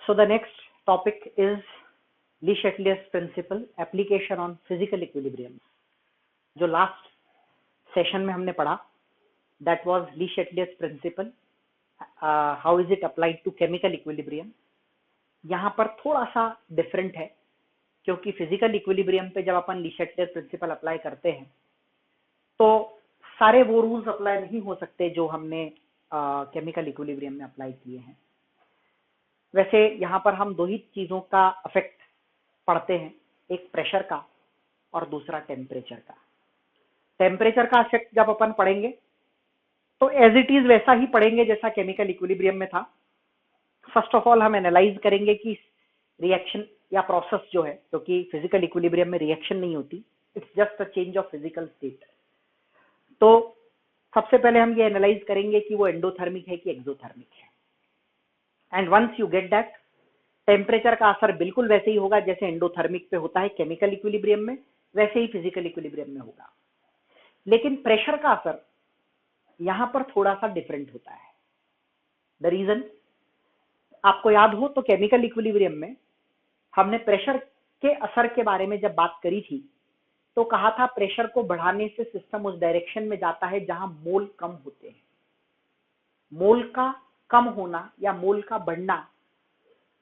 So the next topic is Le Chatelier's principle, application on physical equilibrium. जो last session में हमने पढ़ा, that was Le Chatelier's principle, how is it applied to chemical equilibrium. यहाँ पर थोड़ा सा different है, क्योंकि फिजिकल इक्विलिब्रियम पे जब अपन Le Chatelier's प्रिंसिपल अप्लाई करते हैं तो सारे वो रूल्स अप्लाई नहीं हो सकते जो हमने केमिकल इक्विलिब्रियम में अप्लाई किए हैं। वैसे यहाँ पर हम दो ही चीजों का इफेक्ट पढ़ते हैं, एक प्रेशर का और दूसरा टेम्परेचर का। टेम्परेचर का इफेक्ट जब अपन पढ़ेंगे तो एज इट इज वैसा ही पढ़ेंगे जैसा केमिकल इक्विलिब्रियम में था। फर्स्ट ऑफ ऑल हम एनालाइज करेंगे कि रिएक्शन या प्रोसेस जो है, क्योंकि फिजिकल इक्विलिब्रियम में रिएक्शन नहीं होती, it's just a change of physical state. तो सबसे पहले हम ये एनालाइज करेंगे कि वो एंडोथर्मिक है कि एक्सोथर्मिक है। And once you get that, temperature का असर बिल्कुल वैसे ही होगा जैसे एंडोथर्मिक पे होता है केमिकल इक्विलिब्रियम में, वैसे ही फिजिकल इक्विलिब्रियम में होगा। लेकिन प्रेशर का असर यहां पर थोड़ा सा डिफरेंट होता है। द रीजन आपको याद हो तो केमिकल इक्विलिब्रियम में हमने प्रेशर के असर के बारे में जब बात करी थी तो कहा था प्रेशर को बढ़ाने से सिस्टम उस डायरेक्शन में जाता है जहां मोल कम होते हैं। मोल का कम होना या मोल का बढ़ना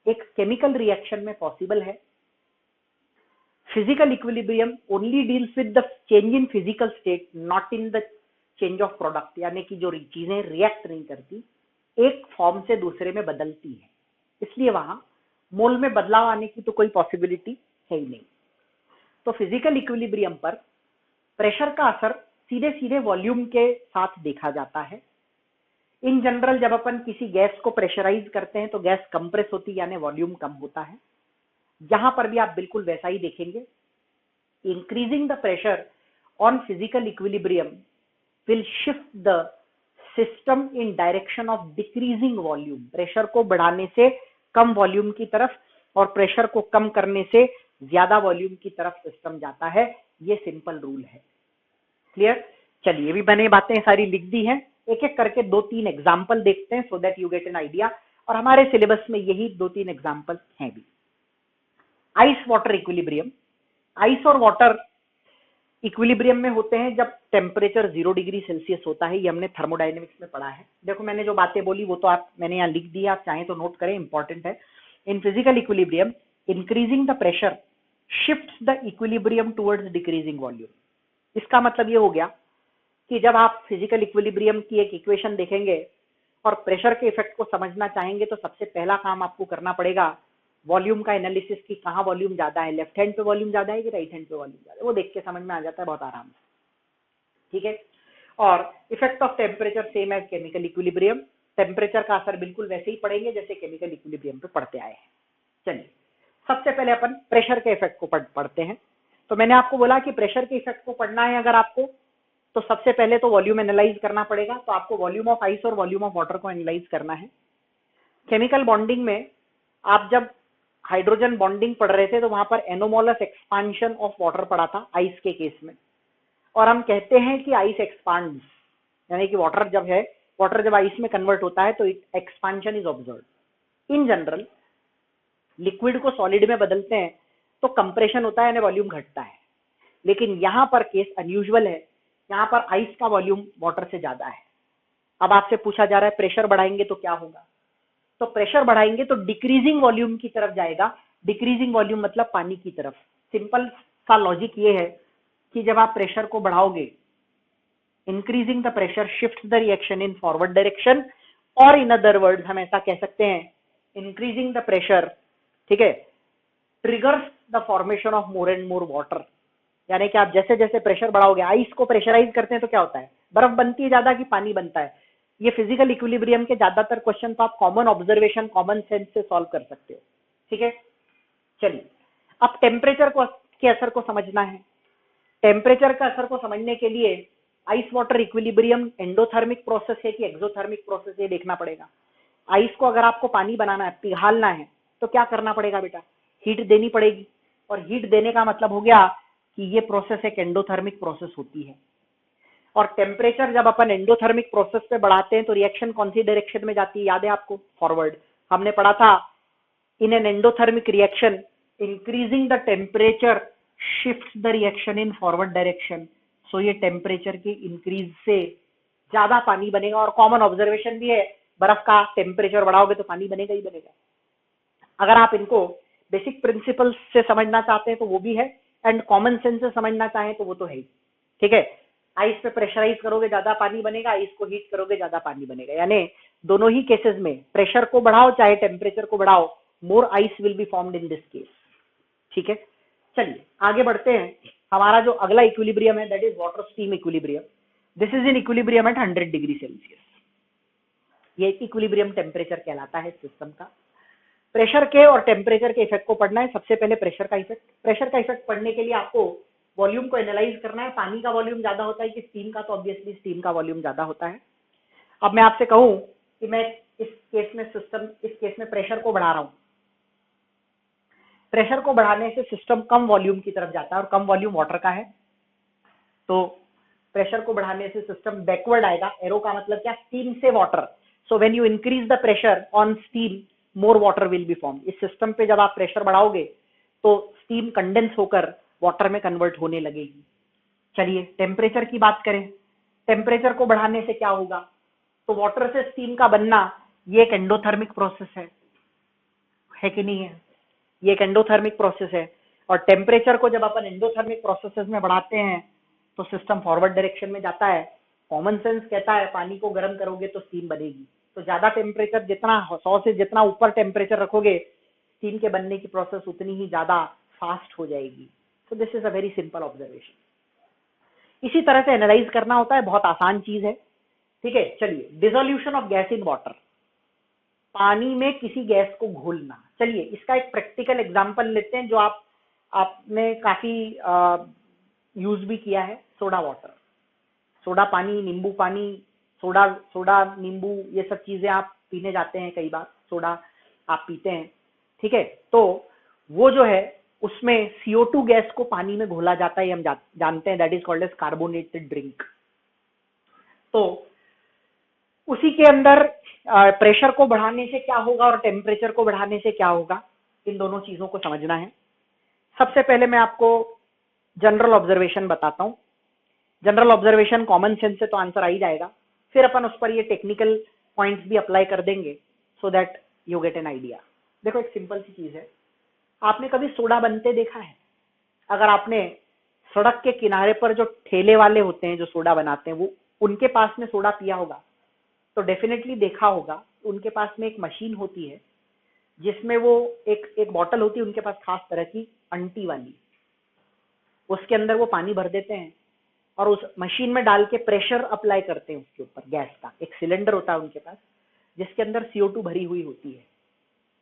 एक केमिकल रिएक्शन में पॉसिबल है। Physical equilibrium only deals with the change in physical state, not in the change of product, यानी कि जो चीजें रिएक्ट नहीं करती, एक फॉर्म से दूसरे में बदलती है, इसलिए वहां मोल में बदलाव आने की तो कोई पॉसिबिलिटी है ही नहीं। तो फिजिकल इक्विलिब्रियम पर प्रेशर का असर सीधे सीधे वॉल्यूम के साथ देखा जाता है। इन जनरल जब अपन किसी गैस को प्रेशराइज करते हैं तो गैस कंप्रेस होती है, यानी वॉल्यूम कम होता है। यहां पर भी आप बिल्कुल वैसा ही देखेंगे। Increasing the pressure on physical equilibrium will shift the system in direction of decreasing volume. Pressure को बढ़ाने से कम वॉल्यूम की तरफ और प्रेशर को कम करने से ज्यादा वॉल्यूम की तरफ सिस्टम जाता है। ये सिंपल रूल है। क्लियर? चलिए, भी मैंने बातें सारी लिख दी हैं, एक एक करके दो तीन एग्जाम्पल देखते हैं so that you get an idea. और हमारे सिलेबस में यही दो तीन एग्जाम्पल हैं भी। Ice water equilibrium. आइस और वाटर इक्विलिब्रियम में होते हैं जब टेम्परेचर 0 डिग्री सेल्सियस होता है। ये हमने थर्मोडायनेमिक्स में पढ़ा है। देखो, मैंने जो बातें बोली वो तो मैंने यहाँ लिख दी, आप चाहें तो नोट करें, इंपॉर्टेंट है। In physical equilibrium, increasing the pressure shifts the equilibrium towards decreasing volume. इसका मतलब ये हो गया कि जब आप फिजिकल इक्विलिब्रियम की एक इक्वेशन देखेंगे और प्रेशर के इफेक्ट को समझना चाहेंगे तो सबसे पहला काम आपको करना पड़ेगा वॉल्यूम का एनालिसिस, की कहाँ वॉल्यूम ज्यादा है, लेफ्ट हैंड पे वॉल्यूम ज्यादा है कि राइट हैंड पे वॉल्यूम ज्यादा है, वो देख के समझ में आ जाता है बहुत आराम से। ठीक है? और effect of temperature same as chemical equilibrium. Temperature का असर बिल्कुल वैसे ही पड़ेंगे जैसे केमिकल इक्विलिब्रियम पे पढ़ते आए हैं। चलिए, सबसे पहले अपन प्रेशर के इफेक्ट को पढ़ते हैं। तो मैंने आपको बोला कि प्रेशर के इफेक्ट को पढ़ना है अगर आपको, तो सबसे पहले तो वॉल्यूम एनालाइज करना पड़ेगा। तो आपको वॉल्यूम ऑफ आइस और वॉल्यूम ऑफ वाटर को एनालाइज करना है। केमिकल बॉन्डिंग में आप जब हाइड्रोजन बॉन्डिंग पढ़ रहे थे तो वहां पर एनोमोलस एक्सपांशन ऑफ वाटर पढ़ा था आइस के केस में। और हम कहते हैं कि आइस एक्सपांड्स, यानी कि वाटर जब आइस में कन्वर्ट होता है तो expansion is observed. In general liquid को सॉलिड में बदलते हैं तो कंप्रेशन होता है, यानी वॉल्यूम घटता है। लेकिन यहाँ पर केस अनयूजुअल है, यहाँ पर आइस का वॉल्यूम वाटर से ज्यादा है। अब आपसे पूछा जा रहा है प्रेशर बढ़ाएंगे तो क्या होगा? तो प्रेशर बढ़ाएंगे तो डिक्रीजिंग वॉल्यूम की तरफ जाएगा। डिक्रीजिंग वॉल्यूम मतलब पानी की तरफ। सिंपल सा लॉजिक ये है कि जब आप प्रेशर को बढ़ाओगे, increasing the pressure shift the reaction in forward direction, और इन अदर वर्ड्स हम ऐसा कह सकते हैं इंक्रीजिंग द प्रेशर, ठीक है, triggers the formation of more and more water. यानी कि आप जैसे जैसे प्रेशर बढ़ाओगे, आइस को प्रेशराइज करते हैं तो क्या होता है, बर्फ बनती है ज्यादा कि पानी बनता है। ये फिजिकल इक्विलिब्रियम के ज्यादातर क्वेश्चन तो आप कॉमन ऑब्जर्वेशन, कॉमन सेंस से सॉल्व कर सकते हो। ठीक है? चलिए, अब टेम्परेचर के असर को समझना है। टेम्परेचर का असर को समझने के लिए ice water equilibrium endothermic process है कि एक्सोथर्मिक प्रोसेस है देखना पड़ेगा। आइस को अगर आपको पानी बनाना है, पिघालना है, तो क्या करना पड़ेगा बेटा? हीट देनी पड़ेगी। और हीट देने का मतलब हो गया कि ये प्रोसेस एक एंडोथर्मिक प्रोसेस होती है। और टेम्परेचर जब अपन एंडोथर्मिक प्रोसेस पे बढ़ाते हैं तो रिएक्शन कौन सी डायरेक्शन में जाती है? याद है आपको? फॉरवर्ड। हमने पढ़ा था In an endothermic reaction, increasing the temperature shifts the reaction in forward direction. So ये टेम्परेचर के इंक्रीज से ज्यादा पानी बनेगा, और कॉमन ऑब्जर्वेशन भी है, बर्फ का टेम्परेचर बढ़ाओगे तो पानी बनेगा ही बनेगा। अगर आप इनको बेसिक प्रिंसिपल्स से समझना चाहते हैं तो वो भी है, एंड कॉमन सेंस से समझना चाहें तो वो तो है ही। ठीक है, आइस पे प्रेशराइज करोगे ज्यादा पानी बनेगा, आइस को हीट करोगे ज्यादा पानी बनेगा, यानी दोनों ही केसेस में प्रेशर को बढ़ाओ चाहे टेम्परेचर को बढ़ाओ, more ice will be formed in this case. ठीक है, चलिए आगे बढ़ते हैं। हमारा जो अगला इक्विलिब्रियम है that is water steam equilibrium. This is in equilibrium at 100 degree Celsius. ये इक्विलिब्रियम टेम्परेचर कहलाता है सिस्टम का। प्रेशर के और टेम्परेचर के इफेक्ट को पढ़ना है। सबसे पहले प्रेशर का इफेक्ट। प्रेशर का इफेक्ट पढ़ने के लिए आपको वॉल्यूम को एनालाइज करना है। पानी का वॉल्यूम ज्यादा होता है कि स्टीम का, तो ऑब्वियसली स्टीम का वॉल्यूम ज्यादा होता है। अब मैं आपसे कहूं कि मैं इस केस में प्रेशर को बढ़ा रहा हूं, प्रेशर को बढ़ाने से सिस्टम कम वॉल्यूम की तरफ जाता है, और कम वॉल्यूम वाटर का है, तो प्रेशर को बढ़ाने से सिस्टम बैकवर्ड आएगा। एरो का मतलब क्या, स्टीम से water. So when you increase the pressure on steam, more water will be form. इस सिस्टम पे जब आप प्रेशर बढ़ाओगे तो स्टीम कंडेंस होकर वाटर में कन्वर्ट होने लगेगी। चलिए टेम्परेचर की बात करें। टेम्परेचर को बढ़ाने से क्या होगा, तो वाटर से स्टीम का बनना ये एक एंडोथर्मिक प्रोसेस है कि नहीं है, ये एक एंडोथर्मिक प्रोसेस है। और टेम्परेचर को जब अपन एंडोथर्मिक प्रोसेसेस में बढ़ाते हैं तो सिस्टम फॉरवर्ड डायरेक्शन में जाता है। कॉमन सेंस कहता है पानी को गर्म करोगे तो स्टीम बनेगी, तो ज्यादा टेम्परेचर, जितना 100 से जितना ऊपर टेम्परेचर रखोगे स्टीम के बनने की प्रोसेस उतनी ही ज्यादा फास्ट हो जाएगी। तो this is a very simple observation. इसी तरह से एनालाइज करना होता है, बहुत आसान चीज है। ठीक है, चलिए dissolution of gas in water, पानी में किसी गैस को घोलना। चलिए इसका एक प्रैक्टिकल एग्जांपल लेते हैं जो आपने काफी यूज भी किया है, सोडा वाटर। सोडा पानी, नींबू पानी, सोडा नींबू, ये सब चीजें आप पीने जाते हैं, कई बार सोडा आप पीते हैं। ठीक है, तो वो जो है उसमें CO2 गैस को पानी में घोला जाता है, हम जानते हैं, that is called as carbonated drink. तो उसी के अंदर प्रेशर को बढ़ाने से क्या होगा और टेम्परेचर को बढ़ाने से क्या होगा, इन दोनों चीजों को समझना है। सबसे पहले मैं आपको जनरल ऑब्जर्वेशन बताता हूं। जनरल ऑब्जर्वेशन कॉमन सेंस से तो आंसर आ ही जाएगा, फिर अपन उस पर ये टेक्निकल पॉइंट्स भी अप्लाई कर देंगे so that you get an idea. देखो एक सिंपल सी चीज है, आपने कभी सोडा बनते देखा है? अगर आपने सड़क के किनारे पर जो ठेले वाले होते हैं जो सोडा बनाते हैं, वो उनके पास में सोडा पिया होगा तो डेफिनेटली देखा होगा उनके पास में एक मशीन होती है जिसमें वो एक बॉटल होती है उनके पास, खास तरह की अंटी वाली, उसके अंदर वो पानी भर देते हैं और उस मशीन में डाल के प्रेशर अप्लाई करते हैं उसके ऊपर। गैस का एक सिलेंडर होता है उनके पास जिसके अंदर CO2 भरी हुई होती है।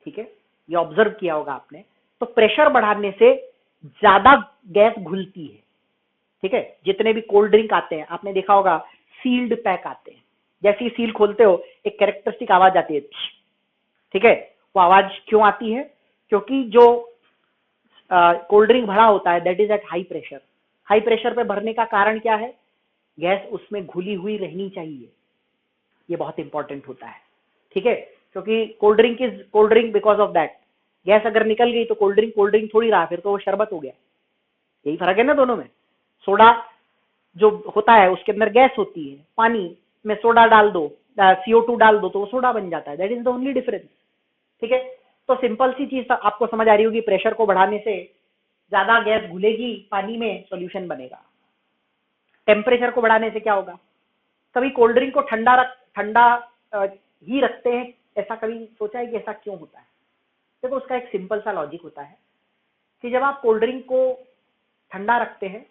ठीक है, ये ऑब्जर्व किया होगा आपने। तो प्रेशर बढ़ाने से ज्यादा गैस घुलती है। ठीक है, जितने भी कोल्ड ड्रिंक आते हैं आपने देखा होगा सील्ड पैक आते हैं, जैसे ही सील खोलते हो एक कैरेक्टरिस्टिक आवाज आती है। ठीक है, वो आवाज क्यों आती है? क्योंकि जो कोल्ड ड्रिंक भरा होता है that is at high pressure. High pressure पे भरने का कारण क्या है? गैस उसमें घुली हुई रहनी चाहिए, ये बहुत इंपॉर्टेंट होता है। ठीक है, क्योंकि cold drink is cold drink because of that. Gas अगर निकल गई तो कोल्ड ड्रिंक थोड़ी रहा, फिर तो वो शरबत हो गया। यही फर्क है ना दोनों में। सोडा जो होता है उसके अंदर गैस होती है, पानी में सोडा डाल दो, CO2 डाल दो तो वो सोडा बन जाता है। That is the only difference. ठीक है, तो सिंपल सी चीज आपको समझ आ रही होगी, प्रेशर को बढ़ाने से ज्यादा गैस घुलेगी पानी में, सॉल्यूशन बनेगा। टेम्परेचर को बढ़ाने से क्या होगा? कभी कोल्ड ड्रिंक को ठंडा ही रखते हैं, ऐसा कभी सोचा है कि ऐसा क्यों होता है? देखो उसका एक सिंपल सा लॉजिक होता है कि जब आप कोल्ड ड्रिंक को ठंडा रखते हैं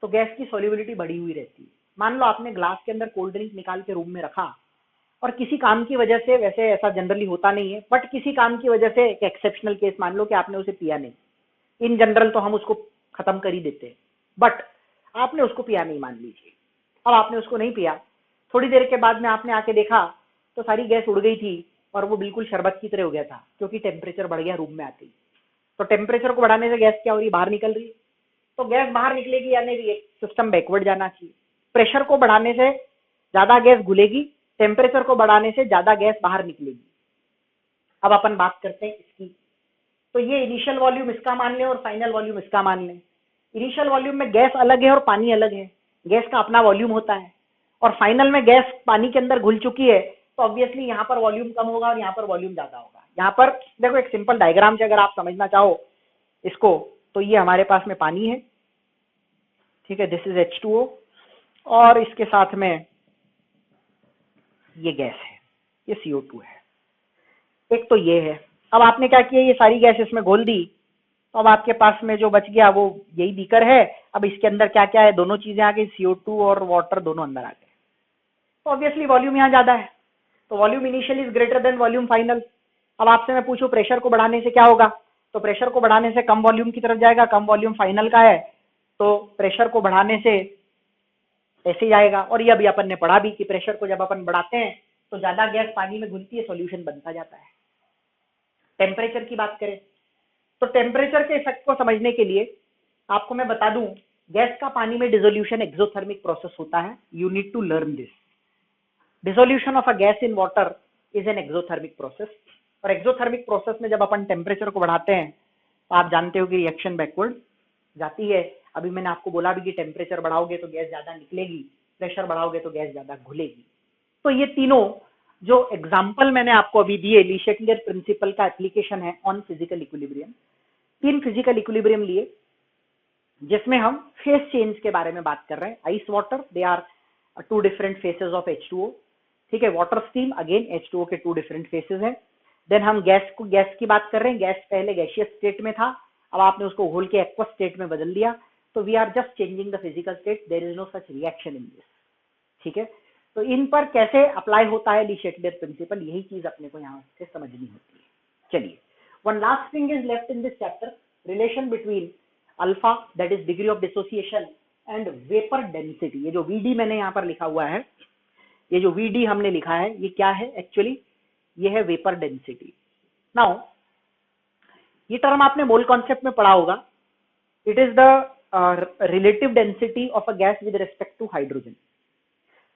तो गैस की सॉल्युबिलिटी बढ़ी हुई रहती है। मान लो आपने ग्लास के अंदर कोल्ड ड्रिंक निकाल के रूम में रखा और किसी काम की वजह से, वैसे ऐसा जनरली होता नहीं है, बट किसी काम की वजह से एक एक्सेप्शनल केस मान लो कि आपने उसे पिया नहीं। इन जनरल तो हम उसको खत्म कर ही देते हैं, बट आपने उसको पिया नहीं मान लीजिए। अब आपने उसको नहीं पिया, थोड़ी देर के बाद में आपने आके देखा तो सारी गैस उड़ गई थी और वो बिल्कुल शरबत की तरह हो गया था, क्योंकि टेम्परेचर बढ़ गया रूम में आते ही। तो टेम्परेचर को बढ़ाने से गैस क्या हो रही है? बाहर निकल रही है। तो गैस बाहर निकलेगी या नहीं, सिस्टम बैकवर्ड जाना चाहिए। प्रेशर को बढ़ाने से ज्यादा गैस घुलेगी, टेम्परेचर को बढ़ाने से ज्यादा गैस बाहर निकलेगी। अब अपन बात करते हैं इसकी तो ये इनिशियल वॉल्यूम इसका मान लें और फाइनल वॉल्यूम इसका मान लें। इनिशियल वॉल्यूम में गैस अलग है और पानी अलग है, गैस का अपना वॉल्यूम होता है, और फाइनल में गैस पानी के अंदर घुल चुकी है, तो ऑब्वियसली यहाँ पर वॉल्यूम कम होगा और यहाँ पर वॉल्यूम ज्यादा होगा। यहाँ पर देखो एक सिंपल डायग्राम से अगर आप समझना चाहो इसको, तो ये हमारे पास में पानी है, ठीक है, दिस इज H2O, और इसके साथ में ये गैस है, ये CO2 है। एक तो ये है। अब आपने क्या किया, ये सारी गैस इसमें घोल दी, तो अब आपके पास में जो बच गया वो यही बीकर है। अब इसके अंदर क्या क्या है, दोनों चीजें आ गई, CO2 और वाटर दोनों अंदर आ गए, तो ऑब्वियसली वॉल्यूम यहाँ ज्यादा है, तो volume initial is greater than volume final. अब आपसे मैं पूछूं प्रेशर को बढ़ाने से क्या होगा, तो प्रेशर को बढ़ाने से कम वॉल्यूम की तरफ जाएगा, कम वॉल्यूम फाइनल का है, तो प्रेशर को बढ़ाने से ऐसे ही जाएगा। और ये अभी अपन ने पढ़ा भी कि प्रेशर को जब अपन बढ़ाते हैं तो ज्यादा गैस पानी में घुलती है, सॉल्यूशन बनता जाता है। टेम्परेचर की बात करें तो टेम्परेचर के इफेक्ट को समझने के लिए आपको मैं बता दूं, गैस का पानी में डिसोल्यूशन एक्सोथर्मिक प्रोसेस होता है। You need to learn this. Dissolution of a gas in water is an exothermic process, और एक्सोथर्मिक प्रोसेस में जब अपन टेम्परेचर को बढ़ाते हैं तो आप जानते हो कि रिएक्शन बैकवर्ड जाती है। अभी मैंने आपको बोला भी कि टेम्परेचर बढ़ाओगे तो गैस ज्यादा निकलेगी, प्रेशर बढ़ाओगे तो गैस ज्यादा घुलेगी। तो ये तीनों जो एग्जाम्पल मैंने आपको अभी दिए, ली शेटलियर प्रिंसिपल का एप्लीकेशन है on physical equilibrium. 3 physical equilibrium लिए जिसमें हम फेस चेंज के बारे में बात कर रहे हैं। Ice water, they are 2 different phases of H2O, ठीक है। वाटर स्टीम, अगेन H2O के 2 डिफरेंट फेसेस हैं। देन हम गैस की बात कर रहे हैं। गैस पहले गैसियस स्टेट में था, अब आपने उसको घोल के एक्वस स्टेट में बदल दिया, तो we are just changing the physical state, there is no such reaction in this, ठीक है। तो इन पर कैसे अप्लाई होता है ली शेटलियर प्रिंसिपल, यही चीज अपने को यहाँ से समझनी होती है। चलिए, one last thing is left in this chapter, relation between alpha, that is degree of dissociation, and vapour density. ये जो VD मैंने यहाँ पर लिखा हुआ है, ये जो VD हमने लिखा है, ये क्या है एक्चुअली, ये है वेपर डेंसिटी। नाउ ये टर्म आपने मोल कॉन्सेप्ट में पढ़ा होगा। It is the relative density of a gas with respect to hydrogen,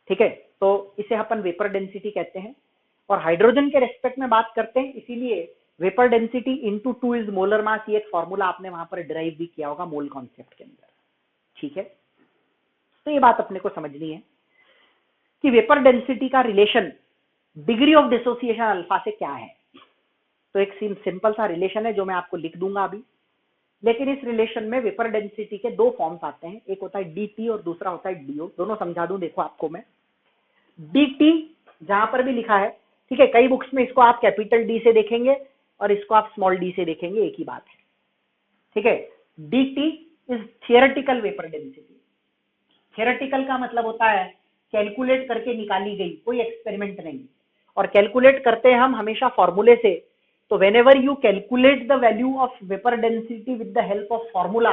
ठीक है। तो इसे अपन वेपर डेंसिटी कहते हैं, और हाइड्रोजन के रेस्पेक्ट में बात करते हैं, इसीलिए vapour density into 2 is molar mass. ये एक फॉर्मूला आपने वहां पर डिराइव भी किया होगा मोल कॉन्सेप्ट के अंदर, ठीक है। तो ये बात अपने को समझनी है कि वेपर डेंसिटी का relation degree of dissociation alpha से क्या है। तो एक सिंपल सा रिलेशन है जो मैं आपको लिख दूंगा अभी, लेकिन इस रिलेशन में वेपर डेंसिटी के 2 फॉर्म्स आते हैं, एक होता है DT और दूसरा होता है DO। दोनों समझा दूं, देखो आपको मैं। DT जहां पर भी लिखा है, ठीक है, कई बुक्स में इसको आप कैपिटल D से देखेंगे और इसको आप स्मॉल d से देखेंगे, एक ही बात है, ठीक है। DT is theoretical vapour density. Theoretical का मतलब होता है कैलकुलेट करके निकाली गई, कोई एक्सपेरिमेंट नहीं, और कैलकुलेट करते हैं हम हमेशा फॉर्मूले से। तो whenever you calculate the value of vapor density with the help of formula,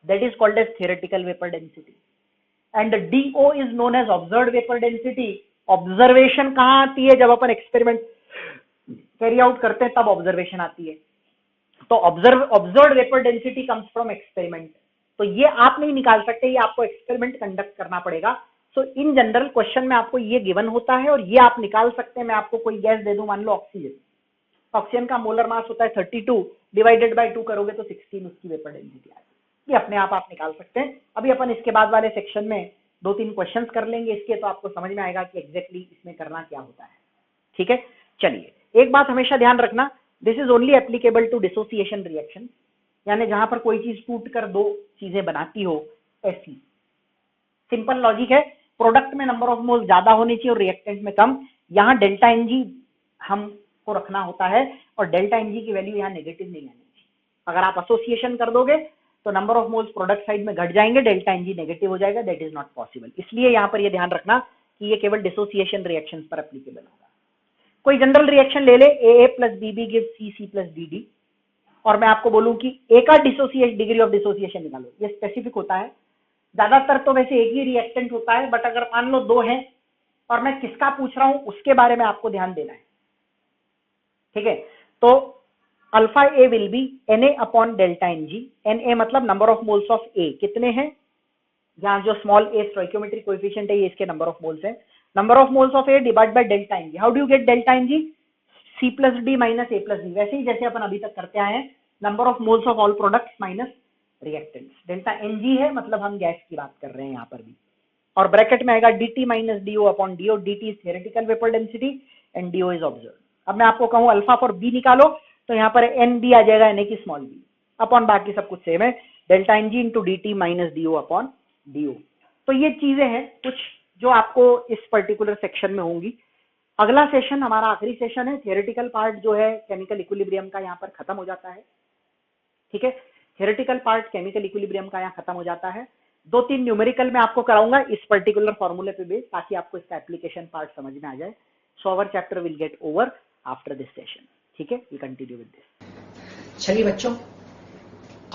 that is called as theoretical vapor density. And the DO is known as observed vapor density. Observation कहाँ आती है, जब अपन एक्सपेरिमेंट कैरी आउट करते हैं तब observation आती है। तो observed vapour density comes from experiment. तो ये आप नहीं निकाल सकते, ये आपको एक्सपेरिमेंट कंडक्ट करना पड़ेगा। सो इन जनरल क्वेश्चन में आपको ये गिवन होता है और ये आप निकाल सकते हैं। मैं आपको कोई गैस दे दूं, मान लो ऑक्सीजन, ऑक्सीजन का मोलर मास होता है 32, डिवाइडेड बाय 2 करोगे तो 16 उसकी वेपर डेंसिटी आएगी। ये अपने आप निकाल सकते हैं। अभी अपन इसके बाद वाले सेक्शन में 2-3 क्वेश्चंस कर लेंगे इसके, तो आपको समझ में आएगा कि एग्जैक्टली इसमें करना क्या होता है, ठीक है। चलिए, एक बात हमेशा ध्यान रखना, this is only applicable to dissociation reaction, यानी जहां पर कोई चीज टूट कर 2 चीजें बनाती हो, ऐसी सिंपल लॉजिक है। प्रोडक्ट में नंबर ऑफ मोल्स ज्यादा होनी चाहिए और रिएक्टेंट में कम। यहाँ डेल्टा Ng हमको रखना होता है और डेल्टा Ng की वैल्यू यहाँ नेगेटिव नहीं आनी चाहिए। अगर आप एसोसिएशन कर दोगे तो number of moles product side में घट जाएंगे, डेल्टा Ng नेगेटिव हो जाएगा, दैट इज नॉट पॉसिबल। इसलिए यहाँ पर ये ध्यान रखना कि ये केवल डिसोसिएशन रिएक्शंस पर एप्लीकेबल होगा। कोई जनरल रिएक्शन ले ले, AA plus BB give C plus DD, और मैं आपको बोलूं कि A का डिग्री ऑफ डिसोसिएशन निकालो, ये स्पेसिफिक होता है। ज्यादातर तो वैसे एक ही रिएक्टेंट होता है, बट अगर मान लो 2 हैं और मैं किसका पूछ रहा हूं उसके बारे में आपको ध्यान देना है, ठीक है। तो alpha A will be Na upon delta Ng। Na मतलब number of moles of A कितने हैं, यहाँ जो स्मॉल a स्टोइकियोमेट्रिक कोएफिशिएंट है ये इसके नंबर ऑफ मोल्स है। Number of moles of A divide by delta Ng। How do you get delta Ng? C plus D minus A plus D, वैसे ही जैसे अपन अभी तक करते आए हैं। Number of moles of all products minus reactants, delta NG है, मतलब हम गैस की बात कर रहे हैं यहाँ पर भी। और ब्रैकेट में आएगा dt minus D O upon D O, dt is theoretical vapour density and D O is observe. अब मैं आपको कहूँ अल्फा फॉर बी निकालो, तो यहाँ पर एन बी आ जाएगा, यानी कि स्मॉल बी अपॉन बाकी सब कुछ सेम है, delta N G into D T minus D O upon D O. तो ये चीजें हैं कुछ जो आपको इस पर्टिकुलर सेक्शन में होंगी। अगला सेशन हमारा आखिरी सेशन है, थियोरेटिकल पार्ट जो है केमिकल इक्विलिब्रियम का यहाँ पर खत्म हो जाता है। ठीक है, थियोरेटिकल पार्ट केमिकल इक्विलिब्रियम का यहाँ खत्म हो जाता है। 2-3 न्यूमेरिकल में आपको कराऊंगा इस पर्टिकुलर फॉर्मूले पे बेस, ताकि आपको इसका एप्लीकेशन पार्ट समझ में आ जाए। So our chapter will get over after this session. ठीक है, वी कंटिन्यू विद दिस। चलिए बच्चों,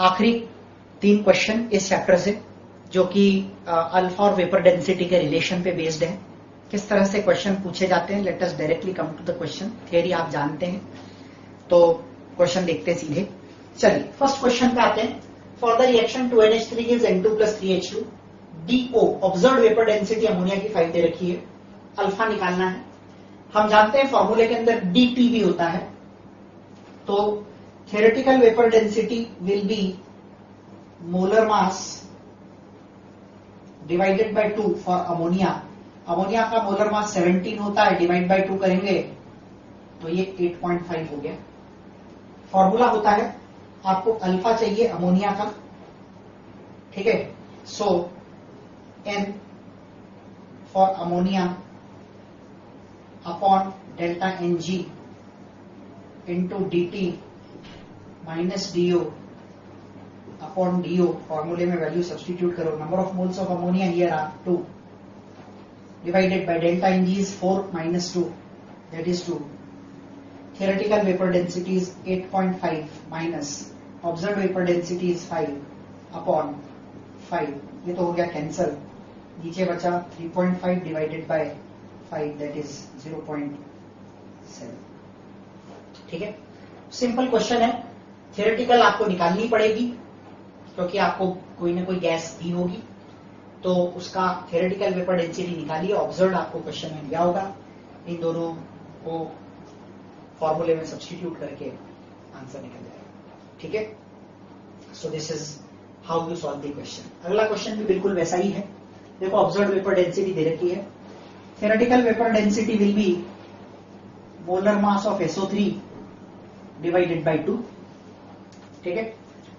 आखिरी 3 क्वेश्चन इस चैप्टर से, जो कि अल्फा और वेपर डेंसिटी के रिलेशन पे बेस्ड है। किस तरह से क्वेश्चन पूछे जाते हैं, let us directly come to the question. Theory आप जानते हैं, तो क्वेश्चन देखते हैं सीधे। चलिए फर्स्ट क्वेश्चन पे आते हैं। For the reaction 2NH3 gives N2 plus 3H2, DO observed vapour density ammonia की 5 दे रखी है, अल्फा निकालना है। हम जानते हैं फॉर्मूले के अंदर DP भी होता है, तो theoretical vapour density will be molar mass divided by 2 for ammonia. Ammonia का मोलर मास 17 होता है, डिवाइड बाय 2 करेंगे तो ये 8.5 हो गया। फॉर्मूला होता है, आपको अल्फा चाहिए अमोनिया का, ठीक है। So N for ammonia upon delta Ng into dt minus D O upon D O. फॉर्मूले में वैल्यू सब्सटीट्यूट करो। Number of moles of ammonia here are 2 divided by delta Ng is 4 minus 2, that is 2. Theoretical vapor density is 8.5 minus observed vapor density is 5 upon 5. ये तो हो गया cancel, नीचे बचा 3.5 divided by 5, that is 0.7। ठीक है, simple question है। Theoretical आपको निकालनी पड़ेगी, क्योंकि आपको कोई ना कोई गैस दी होगी, तो उसका थियोरेटिकल वेपर डेंसिटी निकालिए। ऑब्जर्व आपको क्वेश्चन में दिया होगा, इन दोनों को फॉर्मूले में सब्स्टिट्यूट करके आंसर निकल जाएगा। ठीक है, so this is how you solve the question. अगला क्वेश्चन भी बिल्कुल वैसा ही है। देखो ऑब्जर्व वेपर डेंसिटी दे रखी है, theoretical vapour density will be molar mass of SO3 divided bye 2। ठीक है,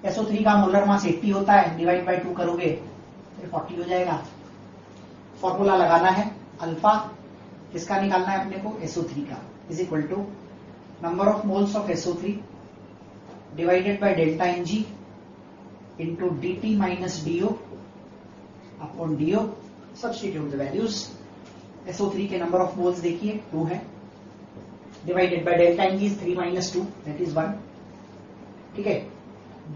SO3 का मोलर मास 80 होता है, डिवाइड बाय 2 करोगे तो 40 हो जाएगा। फॉर्मूला लगाना है, अल्फा किसका निकालना है अपने को, SO3 का, is equal to number of moles of SO3 divided by delta Ng into dt minus DO upon DO। Substitute the values. SO3 के नंबर ऑफ मोल्स देखिए 2 है, divided by delta Ng is 3 minus 2, that is 1। ठीक है,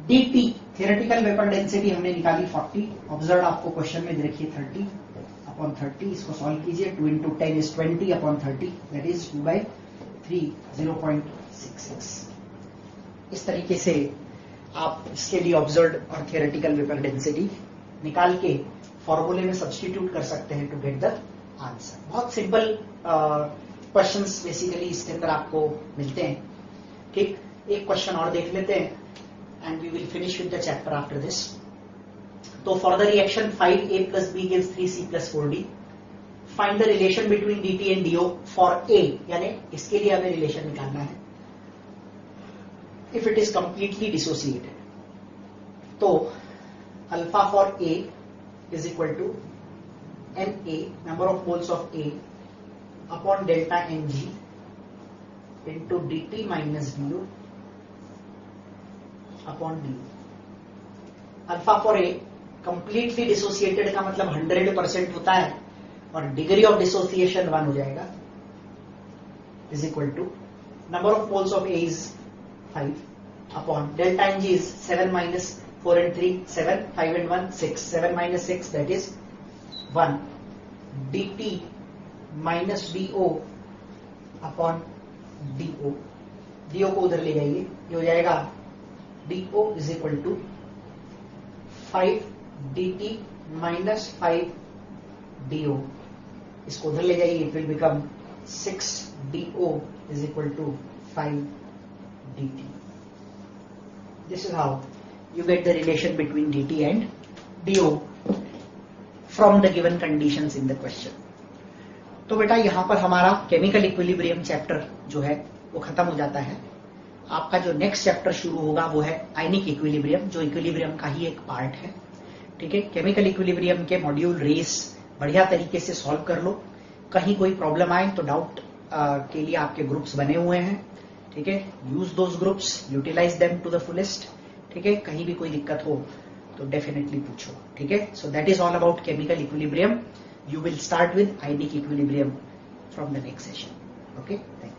dt theoretical vapour density हमने निकाली 40, observe आपको question में देखिए 30 अपॉन 30। इसको सॉल्व कीजिए, 2 into 10 is 20 upon 30, that is 2/3, 0.66। इस तरीके से आप इसके लिए ऑब्जर्व और थियोरेटिकल वेपर डेंसिटी निकाल के फॉर्मूले में सब्स्टिट्यूट कर सकते हैं टू गेट द आंसर। बहुत सिंपल क्वेश्चंस बेसिकली इसके अंदर आपको मिलते हैं। ठीक, एक क्वेश्चन और देख लेते हैं and we will finish with the chapter after this. So for the reaction 5A plus B gives 3C plus 4D. Find the relation between DT and DO for A, यानी इसके लिए हमें रिलेशन निकालना है। If it is completely dissociated, तो alpha for A is equal to NA, number of moles of A, upon delta Ng into DT minus DO upon D. Alpha for a completely dissociated का मतलब 100% होता है, और degree of dissociation 1 हो जाएगा, is equal to number of moles of A is 5 upon delta Ng is 7 minus 4 and 3 7, 5 and 1 6, 7 minus 6 that is 1, dt minus DO upon DO। DO को उधर ले जाइए, ये हो जाएगा DO is equal to 5 dt minus 5 DO। इसको उधर ले जाइए, it will become 6 DO is equal to 5 dt। This is how you get the relation between dt and do from the given conditions in the question. तो बेटा यहाँ पर हमारा chemical equilibrium chapter जो है वो खत्म हो जाता है. आपका जो नेक्स्ट चैप्टर शुरू होगा वो है आयनिक इक्विलिब्रियम, जो इक्विलिब्रियम का ही एक पार्ट है. ठीक है, केमिकल इक्विलिब्रियम के मॉड्यूल रेस बढ़िया तरीके से सॉल्व कर लो. कहीं कोई प्रॉब्लम आए तो डाउट के लिए आपके ग्रुप्स बने हुए हैं. ठीक है, use those groups, utilise them to the fullest. ठीक है, कहीं भी कोई दिक्कत हो तो डेफिनेटली पूछो. ठीक है, so that is all about chemical equilibrium. You will start with ionic equilibrium from the next session. Okay, thank you.